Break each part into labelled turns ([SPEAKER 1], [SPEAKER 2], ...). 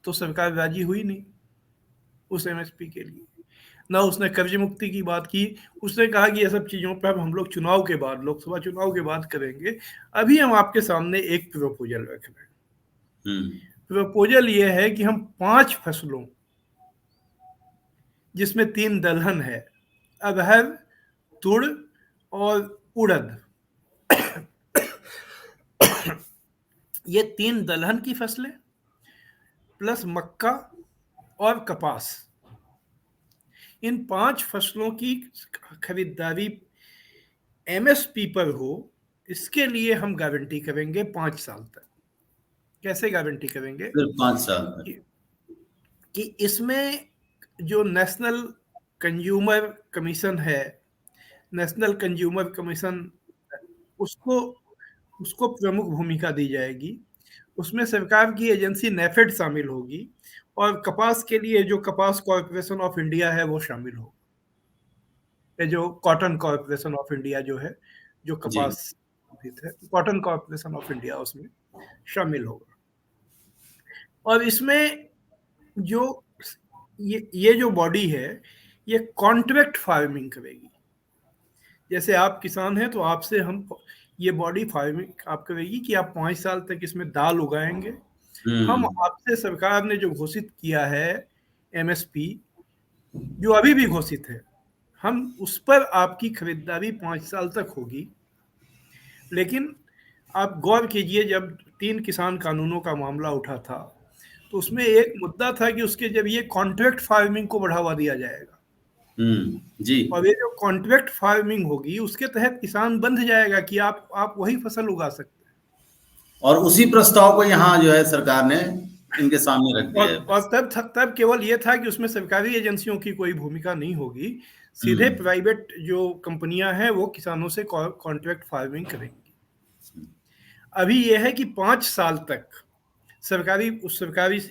[SPEAKER 1] तो सरकार राजी हुई नहीं उस एमएसपी के लिए, ना उसने कर्ज मुक्ति की बात की। उसने कहा कि ये सब चीज़ों पर हम लोग चुनाव के बाद, लोकसभा चुनाव के बाद करेंगे। अभी हम आपके सामने एक प्रपोजल रख रहे हैं। प्रपोजल ये है कि हम 5 फसलों, जिसमें 3 दलहन है, अरहर, तुड़ और उड़द, ये 3 दलहन की फसलें प्लस मक्का और कपास, इन 5 फसलों की खरीदारी एमएसपी पर हो, इसके लिए हम गारंटी करेंगे 5 साल तक। कैसे गारंटी करेंगे?
[SPEAKER 2] सिर्फ 5 साल तक
[SPEAKER 1] कि इसमें जो नेशनल कंज्यूमर कमीशन है, नेशनल कंज्यूमर कमीशन, उसको उसको प्रमुख भूमिका दी जाएगी। उसमें सरकार की एजेंसी नेफेड शामिल होगी और कपास के लिए जो कपास कॉर्पोरेशन ऑफ इंडिया है वो शामिल होगा। ये जो कॉटन कॉर्पोरेशन ऑफ इंडिया जो है, जो
[SPEAKER 2] जी।
[SPEAKER 1] कपास है, कॉटन कॉर्पोरेशन ऑफ इंडिया उसमें शामिल होगा। और इसमें जो ये जो बॉडी है, ये कॉन्ट्रैक्ट फार्मिंग करेगी। जैसे आप किसान हैं तो आपसे हम, ये बॉडी फार्मिंग आप करेगी कि आप 5 साल तक इसमें दाल उगाएंगे। हम आपसे, सरकार ने जो घोषित किया है एमएसपी, जो अभी भी घोषित है, हम उस पर आपकी खरीदारी 5 साल तक होगी। लेकिन आप गौर कीजिए, जब 3 किसान कानूनों का मामला उठा था तो उसमें एक मुद्दा था कि उसके जब ये कॉन्ट्रैक्ट फार्मिंग को बढ़ावा दिया जाएगा,
[SPEAKER 2] जी।
[SPEAKER 1] और ये जो कॉन्ट्रैक्ट फार्मिंग होगी उसके तहत किसान बंध जाएगा कि आप वही फसल उगा सकते हैं।
[SPEAKER 2] और उसी प्रस्ताव को यहाँ जो है सरकार ने इनके सामने रख दिया है।
[SPEAKER 1] और तब केवल ये था कि उसमें सरकारी एजेंसियों की कोई भूमिका नहीं होगी, सीधे प्राइवेट जो कंपनियां हैं वो किसानों से कॉन्ट्रैक्ट फार्मिंग करेंगी। अभी ये है कि 5 साल तक सरकारी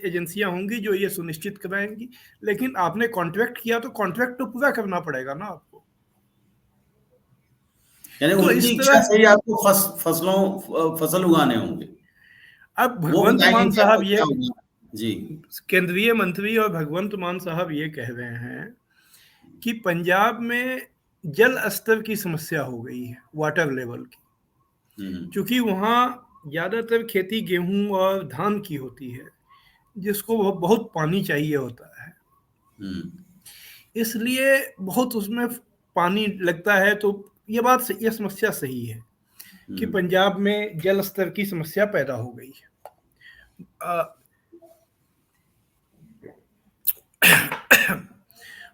[SPEAKER 1] एजेंसियां होंगी जो ये सुनिश्चित कराएंगी। लेकिन आपने कॉन्ट्रैक्ट किया तो कॉन्ट्रैक्ट तो पूरा करना पड़ेगा ना आपको।
[SPEAKER 2] यानी
[SPEAKER 1] तो
[SPEAKER 2] उनकी
[SPEAKER 1] इस
[SPEAKER 2] इच्छा
[SPEAKER 1] तरह
[SPEAKER 2] से ही आपको फसल उगाने होंगे।
[SPEAKER 1] अब
[SPEAKER 2] वो
[SPEAKER 1] भगवंत
[SPEAKER 2] बताएंगे
[SPEAKER 1] मान
[SPEAKER 2] कि
[SPEAKER 1] साहब
[SPEAKER 2] आपको
[SPEAKER 1] ये,
[SPEAKER 2] क्या उगाना है। जी।
[SPEAKER 1] केंद्रीय मंत्री और भगवंत मान साहब ये कह रहे हैं कि पंजाब में जल स्तर की समस्या हो गई है, वाटर लेवल की, क्योंकि वहाँ ज्यादातर खेती गेहूं और धान की होती है, जिसको बहुत पानी चाहिए होता है, इसलिए बहुत उसमें पानी लगता है। तो ये समस्या सही है कि पंजाब में जल स्तर की समस्या पैदा हो गई है।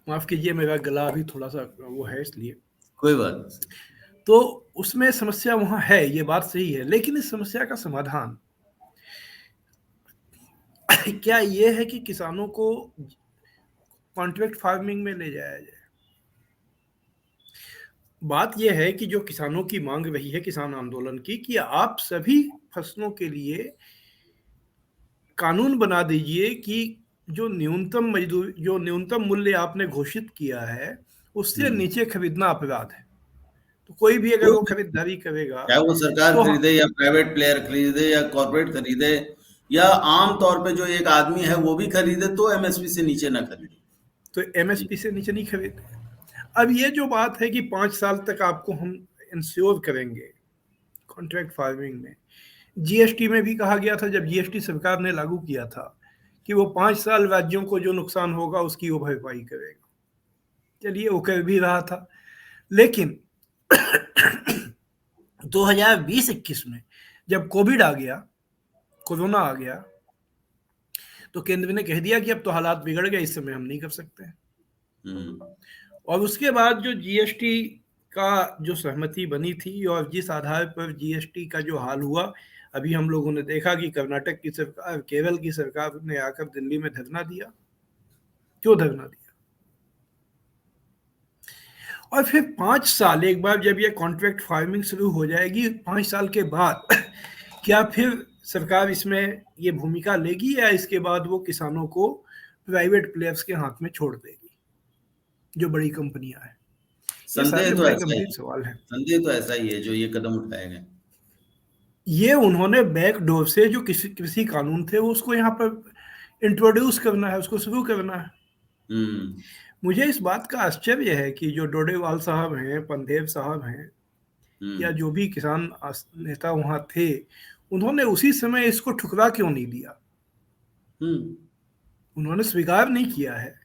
[SPEAKER 1] माफ कीजिए, मेरा गला अभी थोड़ा सा वो है, इसलिए।
[SPEAKER 2] कोई बात नहीं।
[SPEAKER 1] तो उसमें समस्या वहां है, ये बात सही है, लेकिन इस समस्या का समाधान क्या ये है कि किसानों को कॉन्ट्रैक्ट फार्मिंग में ले जाया जाए? बात यह है कि जो किसानों की मांग रही है, किसान आंदोलन की, कि आप सभी फसलों के लिए कानून बना दीजिए कि जो न्यूनतम मूल्य आपने घोषित किया है उससे नीचे खरीदना अपराध है। तो कोई भी अगर वो खरीदारी करेगा,
[SPEAKER 2] चाहे वो सरकार
[SPEAKER 1] तो
[SPEAKER 2] खरीदे या प्राइवेट प्लेयर खरीदे या कॉर्पोरेट खरीदे या आम तौर पे जो एक आदमी है वो भी खरीदे, तो एमएसपी से नीचे ना खरीदे,
[SPEAKER 1] तो एमएसपी से नीचे नहीं खरीदे। अब ये जो बात है कि 5 साल तक आपको हम इंश्योर करेंगे कॉन्ट्रैक्ट फार्मिंग में, जीएसटी में भी कहा गया था, जब जीएसटी सरकार ने लागू किया था, कि वो 5 साल राज्यों को जो नुकसान होगा उसकी वो भरपाई करेगा। चलिए, वो कर भी रहा था। लेकिन 2020-21 में जब कोरोना आ गया, तो केंद्र ने कह दिया कि अब तो हालात बिगड़ गए, इस समय हम नहीं कर सकते हैं। और उसके बाद जो जीएसटी का जो सहमति बनी थी और जिस आधार पर जीएसटी का जो हाल हुआ, अभी हम लोगों ने देखा कि कर्नाटक की सरकार, केरल की सरकार ने आकर दिल्ली में धरना दिया। क्यों धरना दिया? और फिर 5 साल, एक बार जब ये कॉन्ट्रैक्ट फार्मिंग शुरू हो जाएगी, 5 साल के बाद क्या फिर सरकार इसमें ये भूमिका लेगी, या इसके बाद वो किसानों को प्राइवेट प्लेयर्स के हाथ में छोड़ देगी, जो बड़ी कंपनियां हैं? ये सारे बड़े गंभीर सवाल हैं।
[SPEAKER 2] संदेह तो ऐसा ही है जो ये कदम उठाए गए।
[SPEAKER 1] ये उन्होंने बैकडोर से जो कृषि कानून थे वो उसको यहाँ पर इंट्रोड्यूस करना है, उसको शुरू करना है।
[SPEAKER 2] हम्म,
[SPEAKER 1] मुझे इस बात का आश्चर्य है कि जो डोडेवाल साहब हैं, पंदेव साहब हैं, या
[SPEAKER 2] हम्म,
[SPEAKER 1] जो भी किसान नेता वहाँ थे, उन्होंने उसी समय इसको ठुकरा क्यों नहीं दिया?
[SPEAKER 2] हम्म,
[SPEAKER 1] उन्होंने स्वीकार नहीं किया है।